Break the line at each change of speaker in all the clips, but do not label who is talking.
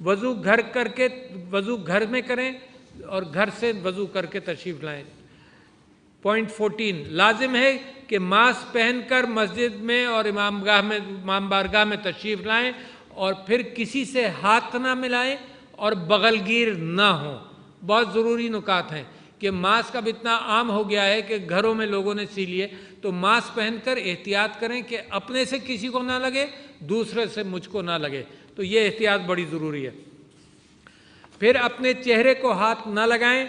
وضو گھر میں کریں اور گھر سے وضو کر کے تشریف لائیں۔ پوائنٹ 14، لازم ہے کہ ماسک پہن کر مسجد میں اور امام بارگاہ میں تشریف لائیں اور پھر کسی سے ہاتھ نہ ملائیں اور بغل گیر نہ ہوں۔ بہت ضروری نکات ہیں کہ ماسک اب اتنا عام ہو گیا ہے کہ گھروں میں لوگوں نے سی لیے، تو ماسک پہن کر احتیاط کریں کہ اپنے سے کسی کو نہ لگے، دوسرے سے مجھ کو نہ لگے، تو یہ احتیاط بڑی ضروری ہے۔ پھر اپنے چہرے کو ہاتھ نہ لگائیں،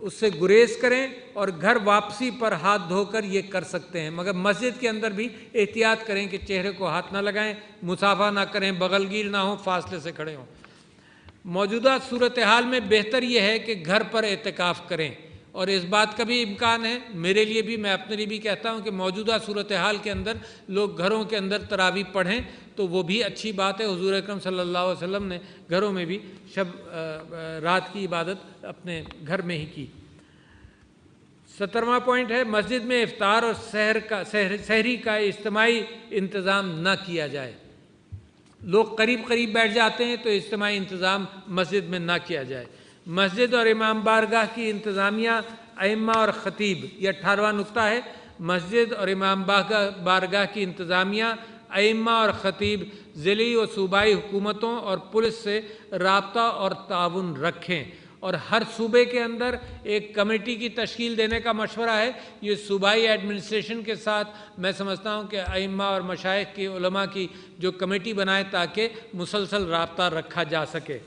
اس سے گریز کریں، اور گھر واپسی پر ہاتھ دھو کر یہ کر سکتے ہیں، مگر مسجد کے اندر بھی احتیاط کریں کہ چہرے کو ہاتھ نہ لگائیں، مصافحہ نہ کریں، بغل گیر نہ ہوں، فاصلے سے کھڑے ہوں۔ موجودہ صورتحال میں بہتر یہ ہے کہ گھر پر اعتکاف کریں، اور اس بات کا بھی امکان ہے، میرے لیے بھی، میں اپنے لیے بھی کہتا ہوں کہ موجودہ صورتحال کے اندر لوگ گھروں کے اندر تراویح پڑھیں تو وہ بھی اچھی بات ہے۔ حضور اکرم صلی اللہ علیہ وسلم نے گھروں میں بھی رات کی عبادت اپنے گھر میں ہی کی۔ 17واں پوائنٹ ہے، مسجد میں افطار اور سحری کا اجتماعی انتظام نہ کیا جائے۔ لوگ قریب قریب بیٹھ جاتے ہیں تو اجتماعی انتظام مسجد میں نہ کیا جائے۔ مسجد اور امام بارگاہ کی انتظامیہ، ائمہ اور خطیب، یہ 18واں نقطہ ہے، مسجد اور امام بارگاہ کی انتظامیہ، ائمہ اور خطیب ضلعی و صوبائی حکومتوں اور پولیس سے رابطہ اور تعاون رکھیں، اور ہر صوبے کے اندر ایک کمیٹی کی تشکیل دینے کا مشورہ ہے۔ یہ صوبائی ایڈمنسٹریشن کے ساتھ میں سمجھتا ہوں کہ ائمہ اور مشائخ کی، علماء کی جو کمیٹی بنائے تاکہ مسلسل رابطہ رکھا جا سکے۔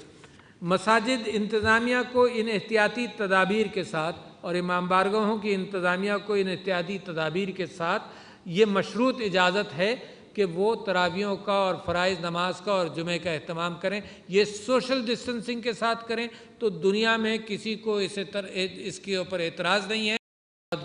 مساجد انتظامیہ کو ان احتیاطی تدابیر کے ساتھ اور امام بارگاہوں کی انتظامیہ کو ان احتیاطی تدابیر کے ساتھ یہ مشروط اجازت ہے کہ وہ تراویحوں کا اور فرائض نماز کا اور جمعے کا اہتمام کریں۔ یہ سوشل ڈسٹنسنگ کے ساتھ کریں تو دنیا میں کسی کو اس کے اوپر اعتراض نہیں ہے۔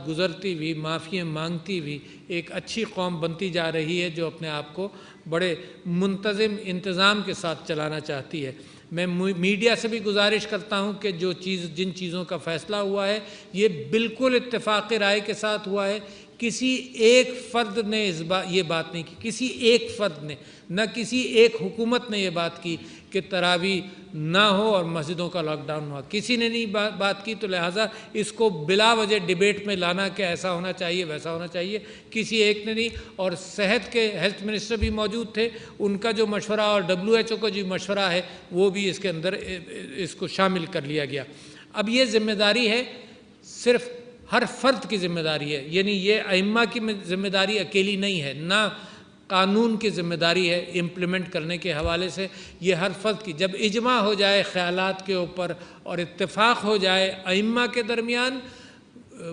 گزرتی ہوئی، معافی مانگتی ہوئی ایک اچھی قوم بنتی جا رہی ہے جو اپنے آپ کو بڑے منتظم انتظام کے ساتھ چلانا چاہتی ہے۔ میں میڈیا سے بھی گزارش کرتا ہوں کہ جن چیزوں کا فیصلہ ہوا ہے یہ بالکل اتفاق رائے کے ساتھ ہوا ہے۔ کسی ایک فرد نے یہ بات نہیں کی، کسی ایک فرد نے، نہ کسی ایک حکومت نے یہ بات کی کہ تراویح نہ ہو اور مسجدوں کا لاک ڈاؤن ہوا، کسی نے نہیں بات کی، تو لہٰذا اس کو بلا وجہ ڈیبیٹ میں لانا کہ ایسا ہونا چاہیے ویسا ہونا چاہیے، کسی ایک نے نہیں۔ اور ہیلتھ منسٹر بھی موجود تھے، ان کا جو مشورہ اور WHO کا جو مشورہ ہے وہ بھی اس کے اندر اس کو شامل کر لیا گیا۔ اب یہ ذمہ داری ہے، صرف ہر فرد کی ذمہ داری ہے، یعنی یہ ائمہ کی ذمہ داری اکیلی نہیں ہے، نہ قانون کی ذمہ داری ہے امپلیمنٹ کرنے کے حوالے سے، یہ ہر فرد کی۔ جب اجماع ہو جائے خیالات کے اوپر اور اتفاق ہو جائے ائمہ کے درمیان،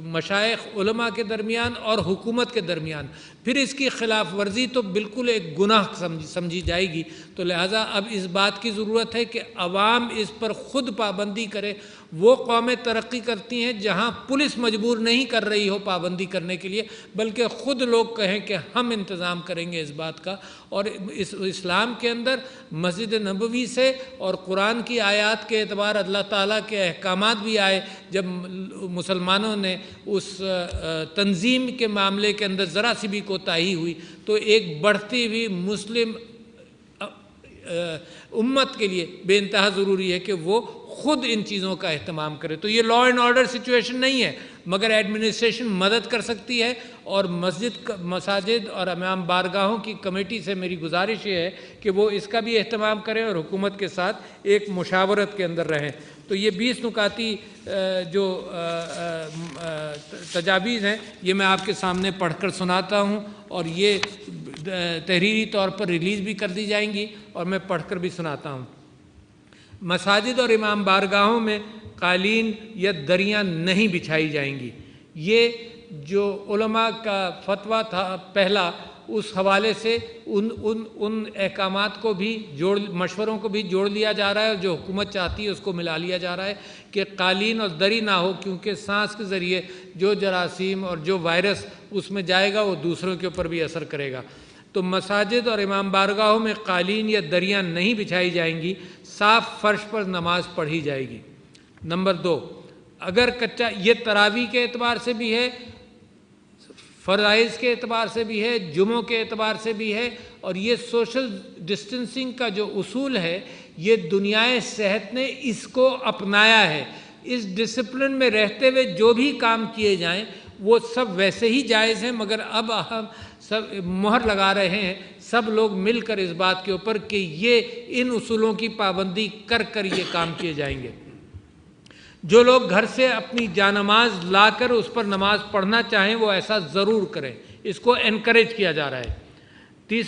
مشائخ علماء کے درمیان اور حکومت کے درمیان، پھر اس کی خلاف ورزی تو بالکل ایک گناہ سمجھی جائے گی۔ تو لہٰذا اب اس بات کی ضرورت ہے کہ عوام اس پر خود پابندی کرے۔ وہ قومیں ترقی کرتی ہیں جہاں پولیس مجبور نہیں کر رہی ہو پابندی کرنے کے لیے، بلکہ خود لوگ کہیں کہ ہم انتظام کریں گے اس بات کا۔ اور اسلام کے اندر مسجد نبوی سے اور قرآن کی آیات کے اعتبار اللہ تعالیٰ کے احکامات بھی آئے۔ جب مسلمانوں نے اس تنظیم کے معاملے کے اندر ذرا سی بھی کوتاہی ہوئی تو ایک بڑھتی ہوئی مسلم امت کے لیے بے انتہا ضروری ہے کہ وہ خود ان چیزوں کا اہتمام کرے۔ تو یہ لا اینڈ آرڈر سچویشن نہیں ہے، مگر ایڈمنسٹریشن مدد کر سکتی ہے، اور مساجد اور امام بارگاہوں کی کمیٹی سے میری گزارش یہ ہے کہ وہ اس کا بھی اہتمام کریں اور حکومت کے ساتھ ایک مشاورت کے اندر رہیں۔ تو یہ 20 نکاتی جو تجاویز ہیں یہ میں آپ کے سامنے پڑھ کر سناتا ہوں، اور یہ تحریری طور پر ریلیز بھی کر دی جائیں گی اور میں پڑھ کر بھی سناتا ہوں۔ مساجد اور امام بارگاہوں میں قالین یا دریاں نہیں بچھائی جائیں گی۔ یہ جو علماء کا فتویٰ تھا پہلا، اس حوالے سے ان احکامات کو بھی مشوروں کو بھی جوڑ لیا جا رہا ہے، اور جو حکومت چاہتی ہے اس کو ملا لیا جا رہا ہے کہ قالین اور دری نہ ہو، کیونکہ سانس کے ذریعے جو جراثیم اور جو وائرس اس میں جائے گا وہ دوسروں کے اوپر بھی اثر کرے گا۔ تو مساجد اور امام بارگاہوں میں قالین یا دریاں نہیں بچھائی جائیں گی، صاف فرش پر نماز پڑھی جائے گی۔ نمبر 2، اگر کچا، یہ تراویح کے اعتبار سے بھی ہے، فرائض کے اعتبار سے بھی ہے، جمعوں کے اعتبار سے بھی ہے، اور یہ سوشل ڈسٹنسنگ کا جو اصول ہے یہ دنیائے صحت نے اس کو اپنایا ہے۔ اس ڈسپلن میں رہتے ہوئے جو بھی کام کیے جائیں وہ سب ویسے ہی جائز ہیں، مگر اب ہم سب مہر لگا رہے ہیں سب لوگ مل کر اس بات کے اوپر کہ یہ ان اصولوں کی پابندی کر کر یہ کام کیے جائیں گے۔ جو لوگ گھر سے اپنی جانماز لا کر اس پر نماز پڑھنا چاہیں وہ ایسا ضرور کریں، اس کو انکریج کیا جا رہا ہے۔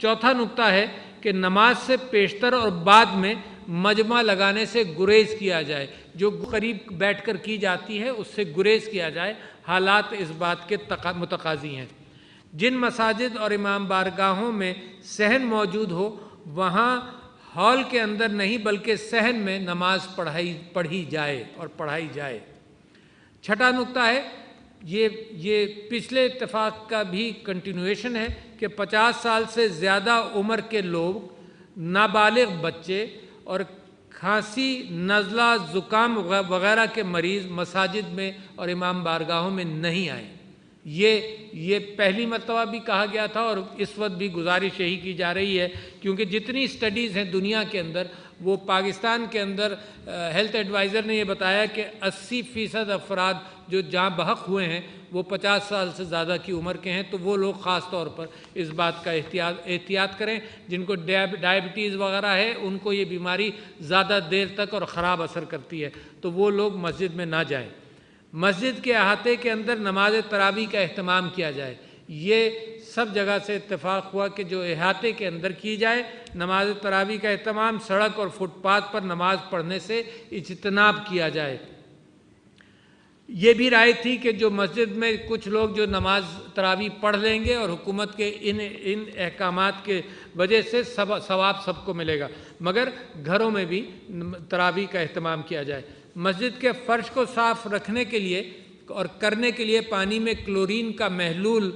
چوتھا نقطہ ہے کہ نماز سے پیشتر اور بعد میں مجمع لگانے سے گریز کیا جائے، جو قریب بیٹھ کر کی جاتی ہے اس سے گریز کیا جائے، حالات اس بات کے متقاضی ہیں۔ جن مساجد اور امام بارگاہوں میں صحن موجود ہو وہاں ہال کے اندر نہیں بلکہ صحن میں نماز پڑھی جائے اور پڑھائی جائے۔ چھٹا نقطہ ہے، یہ پچھلے اتفاق کا بھی کنٹینویشن ہے کہ 50 سال سے زیادہ عمر کے لوگ، نابالغ بچے اور کھانسی، نزلہ، زکام وغیرہ کے مریض مساجد میں اور امام بارگاہوں میں نہیں آئیں۔ یہ پہلی مرتبہ بھی کہا گیا تھا اور اس وقت بھی گزارش یہی کی جا رہی ہے، کیونکہ جتنی اسٹڈیز ہیں دنیا کے اندر، وہ پاکستان کے اندر ہیلتھ ایڈوائزر نے یہ بتایا کہ 80% افراد جو جاں بحق ہوئے ہیں وہ 50 سال سے زیادہ کی عمر کے ہیں، تو وہ لوگ خاص طور پر اس بات کا احتیاط کریں۔ جن کو ڈائبٹیز وغیرہ ہے ان کو یہ بیماری زیادہ دیر تک اور خراب اثر کرتی ہے، تو وہ لوگ مسجد میں نہ جائیں۔ مسجد کے احاطے کے اندر نماز تراویح کا اہتمام کیا جائے۔ یہ سب جگہ سے اتفاق ہوا کہ جو احاطے کے اندر کی جائے۔ نماز تراویح کا اہتمام سڑک اور فٹ پاتھ پر نماز پڑھنے سے اجتناب کیا جائے۔ یہ بھی رائے تھی کہ جو مسجد میں کچھ لوگ جو نماز تراویح پڑھ لیں گے اور حکومت کے ان احکامات کے وجہ سے ثواب سب کو ملے گا، مگر گھروں میں بھی تراویح کا اہتمام کیا جائے۔ مسجد کے فرش کو صاف رکھنے کے لیے اور کرنے کے لیے پانی میں کلورین کا محلول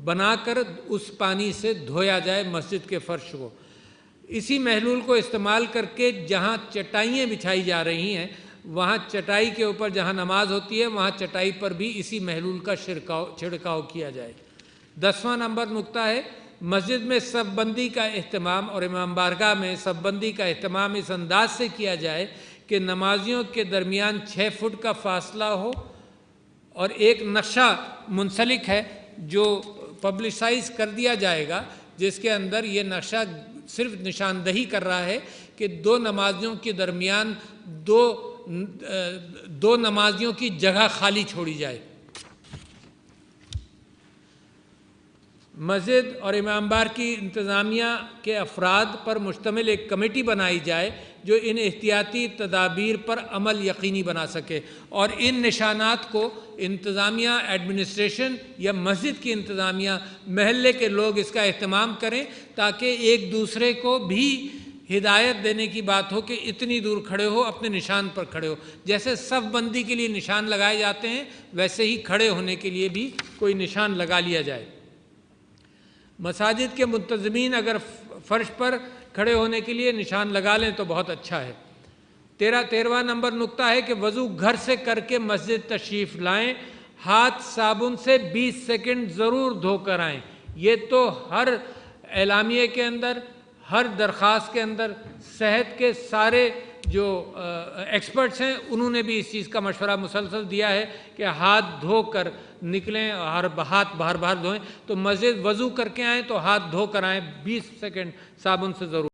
بنا کر اس پانی سے دھویا جائے مسجد کے فرش کو۔ اسی محلول کو استعمال کر کے جہاں چٹائیاں بچھائی جا رہی ہیں وہاں چٹائی کے اوپر جہاں نماز ہوتی ہے وہاں چٹائی پر بھی اسی محلول کا چھڑکاؤ کیا جائے۔ 10واں نمبر نقطہ ہے، مسجد میں صف بندی کا اہتمام اور امام بارگاہ میں صف بندی کا اہتمام اس انداز سے کیا جائے کہ نمازیوں کے درمیان 6 فٹ کا فاصلہ ہو، اور ایک نقشہ منسلک ہے جو پبلسائز کر دیا جائے گا، جس کے اندر یہ نقشہ صرف نشاندہی کر رہا ہے کہ دو نمازیوں کے درمیان دو نمازیوں کی جگہ خالی چھوڑی جائے۔ مسجد اور امام بار کی انتظامیہ کے افراد پر مشتمل ایک کمیٹی بنائی جائے جو ان احتیاطی تدابیر پر عمل یقینی بنا سکے، اور ان نشانات کو انتظامیہ، ایڈمنسٹریشن یا مسجد کی انتظامیہ، محلے کے لوگ اس کا اہتمام کریں تاکہ ایک دوسرے کو بھی ہدایت دینے کی بات ہو کہ اتنی دور کھڑے ہو، اپنے نشان پر کھڑے ہو۔ جیسے صف بندی کے لیے نشان لگائے جاتے ہیں ویسے ہی کھڑے ہونے کے لیے بھی کوئی نشان لگا لیا جائے۔ مساجد کے منتظمین اگر فرش پر کھڑے ہونے کے لیے نشان لگا لیں تو بہت اچھا ہے۔ 13واں نمبر نقطہ ہے کہ وضو گھر سے کر کے مسجد تشریف لائیں، ہاتھ صابن سے 20 سیکنڈ ضرور دھو کر آئیں۔ یہ تو ہر اعلامیے کے اندر، ہر درخواست کے اندر، صحت کے سارے جو ایکسپرٹس ہیں انہوں نے بھی اس چیز کا مشورہ مسلسل دیا ہے کہ ہاتھ دھو کر نکلیں، اور ہاتھ باہر دھوئیں۔ تو مسجد وضو کر کے آئیں تو ہاتھ دھو کر آئیں، 20 سیکنڈ صابن سے ضرور